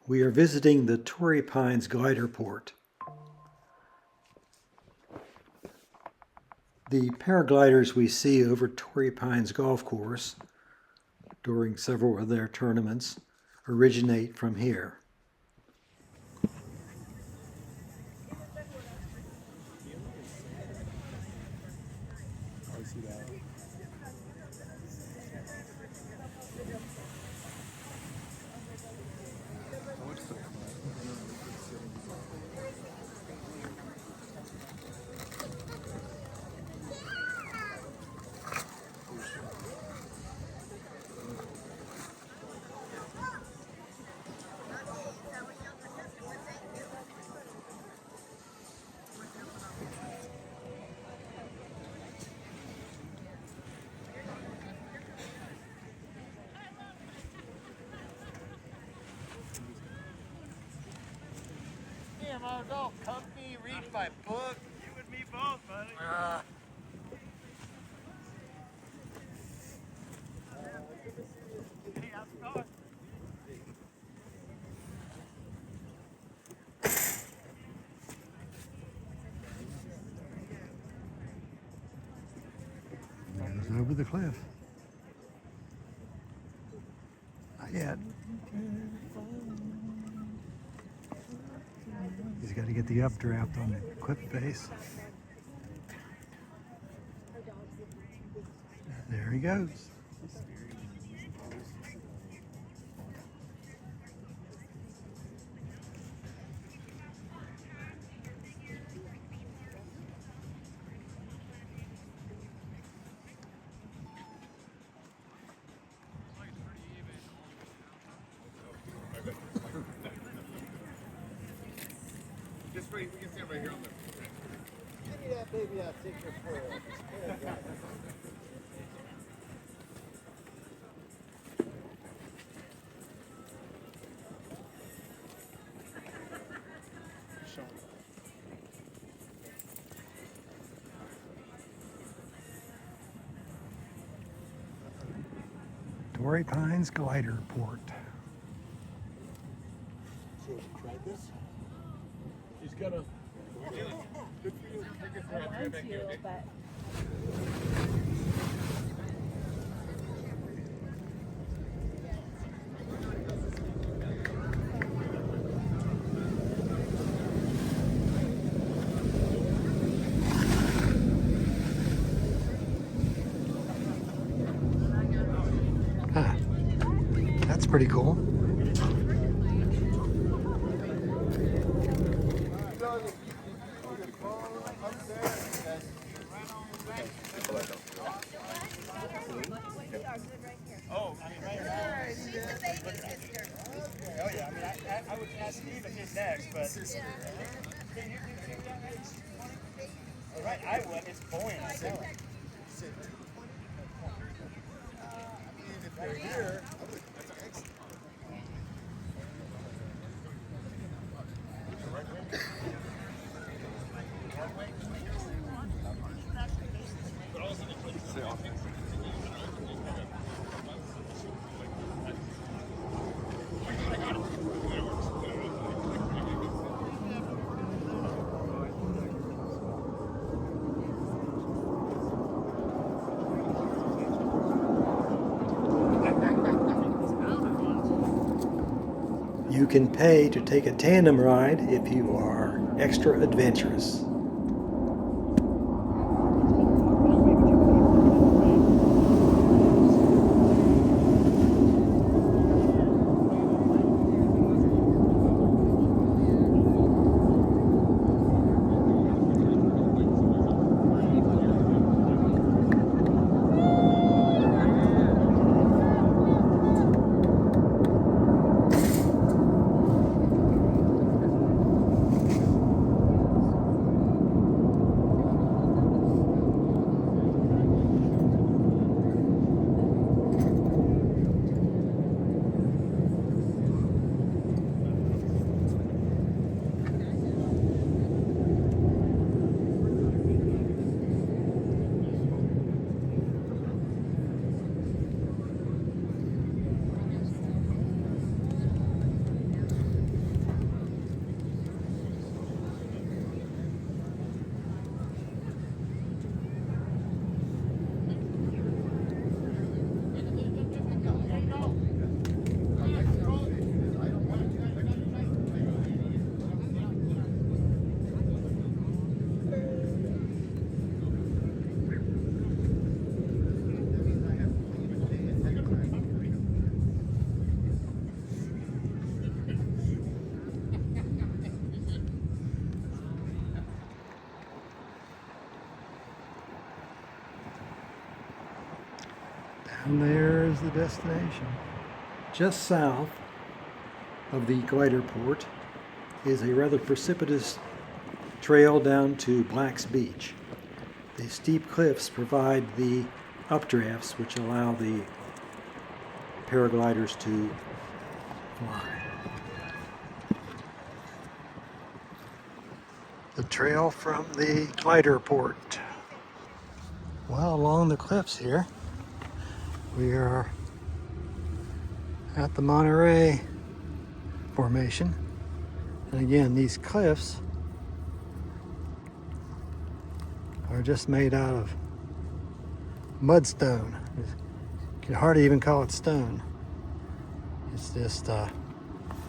We are visiting the Torrey Pines Gliderport. The paragliders we see over Torrey Pines Golf Course during several of their tournaments originate from here. I'm golf company, read my book. You and me both, buddy. Hey, how's it going? There's over the cliff. Not yet. He's got to get the updraft on the cliff face. There he goes. Just wait, we can stand right here on the. Give me that baby, I'll take your pearl. Torrey Pines Gliderport. So, try this? He's gonna. Good for you. Good for you. I'll try it back here, okay? Huh. That's pretty cool. Oh, I mean, right here. She's the baby sister. Oh, yeah. I mean, I would ask Steve if he's next, but. Can you do that next? All right, I would. It's buoyant. I tell you. If they're here, that's excellent. You can pay to take a tandem ride if you are extra adventurous. And there's the destination. Just south of the Gliderport is a rather precipitous trail down to Black's Beach. The steep cliffs provide the updrafts which allow the paragliders to fly. The trail from the Gliderport. Well, along the cliffs here, we are at the Monterey Formation. And again, these cliffs are just made out of mudstone. You can hardly even call it stone. It's just,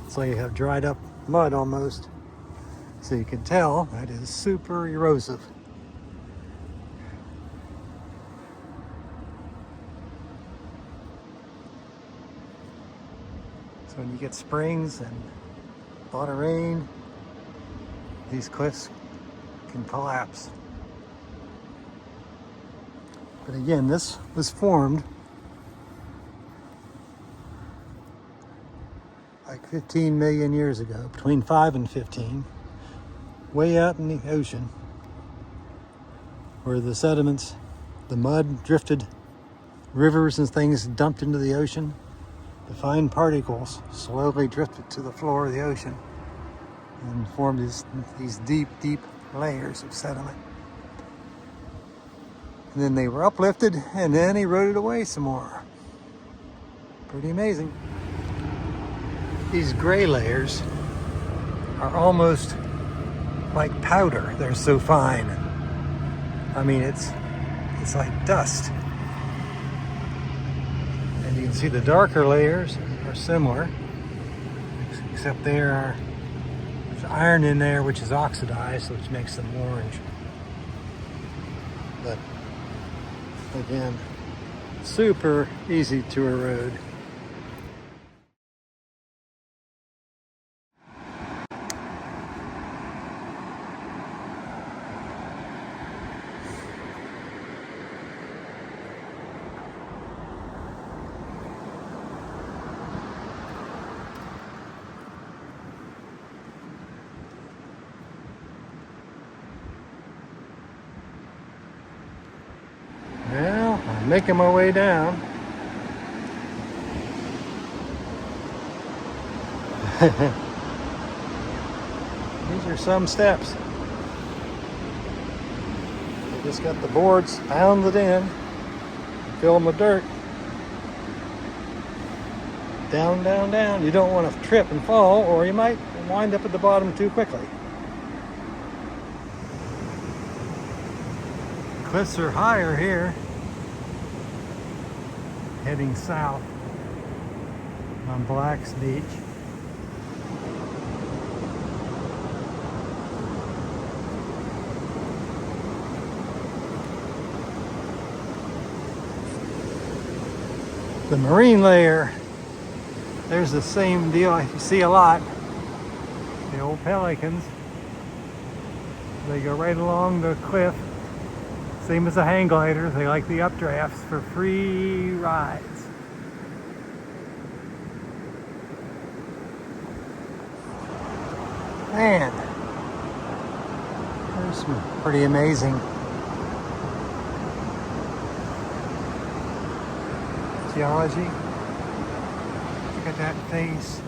it's like you have dried up mud almost. So you can tell that is super erosive. So when you get springs and a lot of rain, these cliffs can collapse. But again, this was formed like 15 million years ago, between 5 and 15, way out in the ocean, where the sediments, the mud drifted, rivers and things dumped into the ocean. The fine particles slowly drifted to the floor of the ocean and formed these deep, deep layers of sediment. And then they were uplifted and then eroded away some more. Pretty amazing. These gray layers are almost like powder. They're so fine. I mean, it's like dust. And you can see the darker layers are similar, except there's iron in there which is oxidized, which makes them orange. But again, super easy to erode. Well, I'm making my way down. These are some steps. I just got the boards pounded in, fill them with dirt. Down, down, down. You don't want to trip and fall, or you might wind up at the bottom too quickly. Cliffs are higher here, heading south on Black's Beach. The marine layer, there's the same deal you see a lot. The old pelicans, they go right along the cliff. Same as the hang gliders, they like the updrafts for free rides. Man, there's some pretty amazing geology. Look at that face.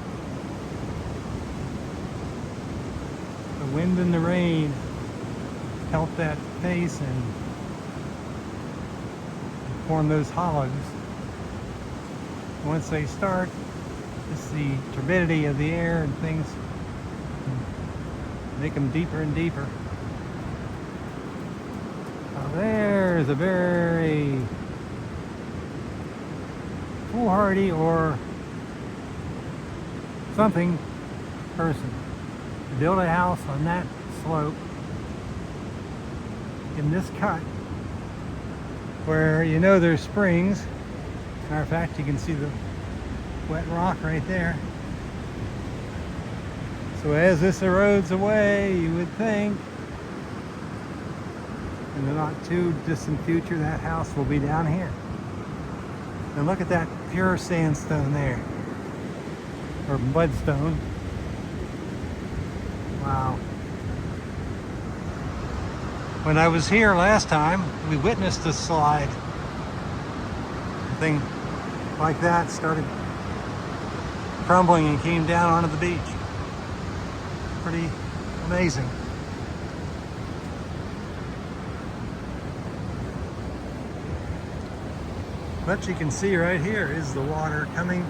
The wind and the rain help that face and form those hollows. Once they start, it's the turbidity of the air and things make them deeper and deeper. Now there's a very foolhardy or something person to build a house on that slope in this cut, where you know there's springs. Matter of fact, you can see the wet rock right there. So as this erodes away, you would think in the not too distant future that house will be down here. And look at that pure sandstone there, or mudstone. Wow. When I was here last time, we witnessed a slide. A thing like that started crumbling and came down onto the beach. Pretty amazing. What you can see right here is the water coming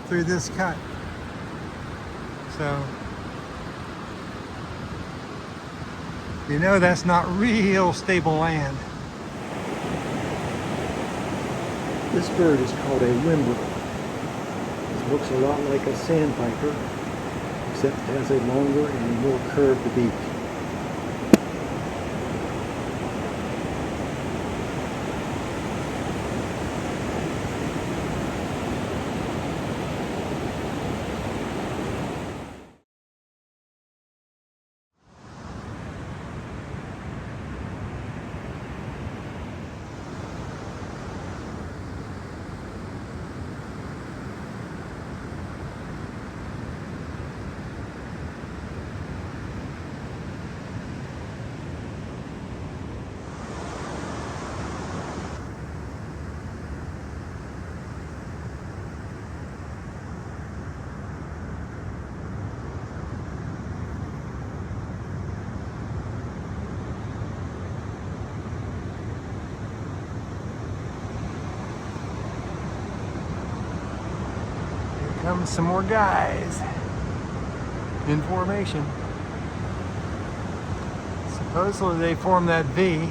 through this cut. So, you know that's not real stable land. This bird is called a whimbrel. It looks a lot like a sandpiper, except it has a longer and more curved beak. Come some more guys in formation. Supposedly they form that V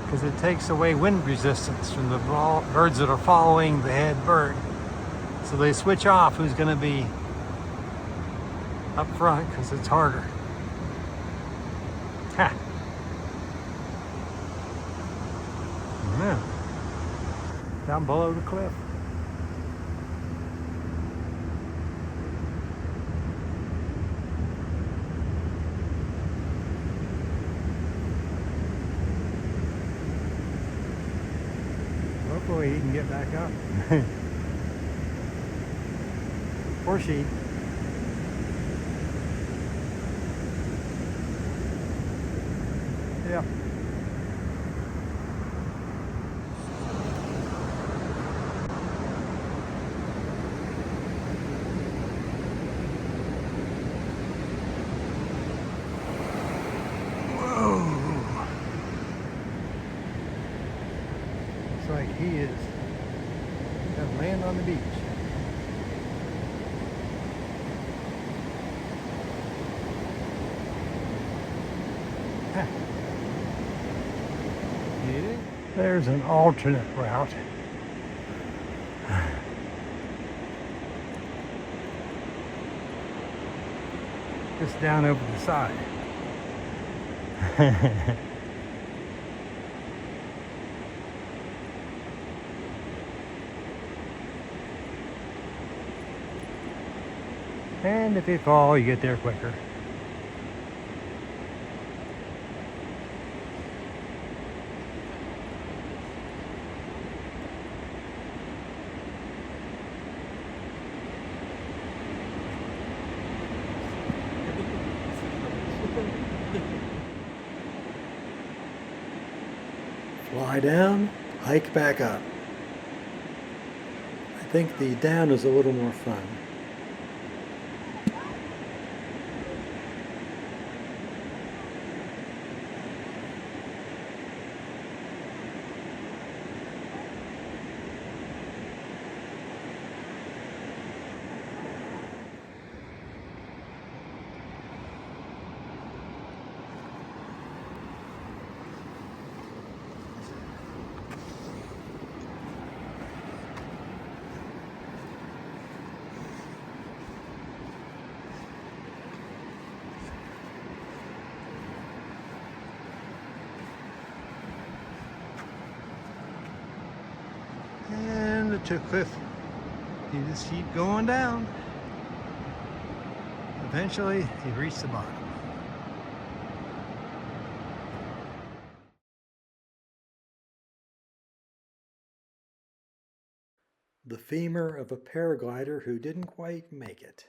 because it takes away wind resistance from the birds that are following the head bird. So they switch off who's going to be up front because it's harder. Ha! Yeah. Down below the cliff. Hopefully he can get back up. Or she. Yeah. Like he is gonna land on the beach. There's an alternate route. Just down over the side. And if you fall, you get there quicker. Fly down, hike back up. I think the down is a little more fun. And the cliff, you just keep going down. Eventually, you reach the bottom. the femur of a paraglider who didn't quite make it.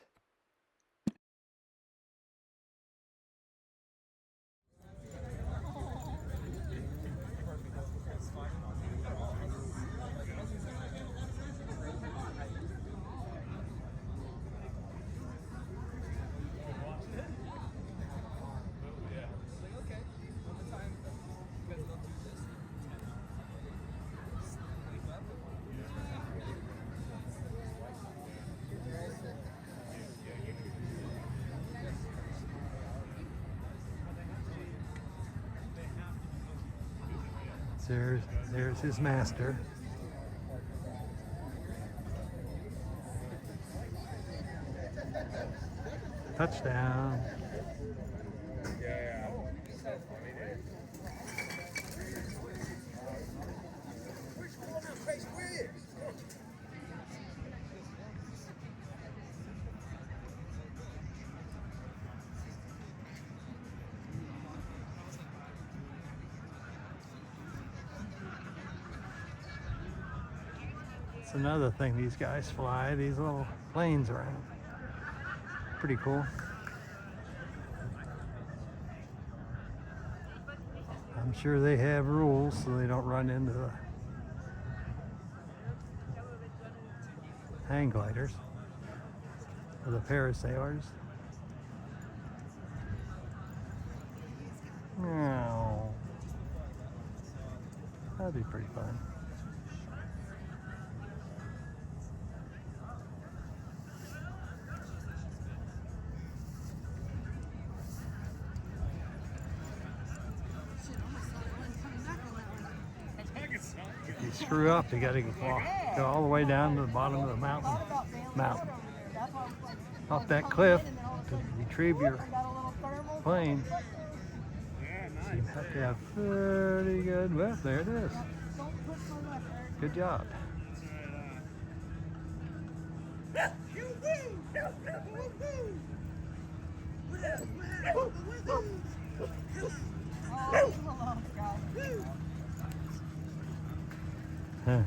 There's his master. Touchdown. It's another thing these guys fly, these little planes around. Pretty cool. I'm sure they have rules so they don't run into the hang gliders or the parasailers. Meow. That'd be pretty fun. If you screw up, you gotta go all the way down to the bottom of the mountain. Off that cliff to retrieve your plane. So you have to have pretty good, well, there it is. Good job. Huh.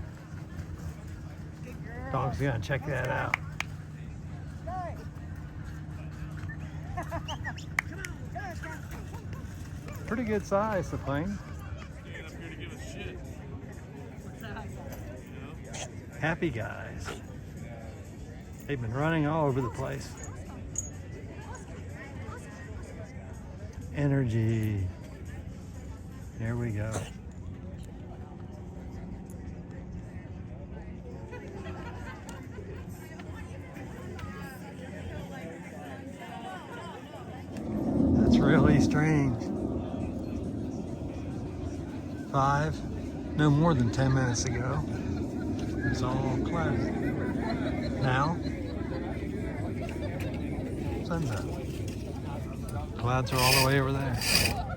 Dog's gonna check that out. Pretty good size, the plane. Happy guys. They've been running all over the place. Energy. Here we go. That's really strange. 5, no more than 10 minutes ago, it's all cloudy. Now, sun's up. Clouds are all the way over there.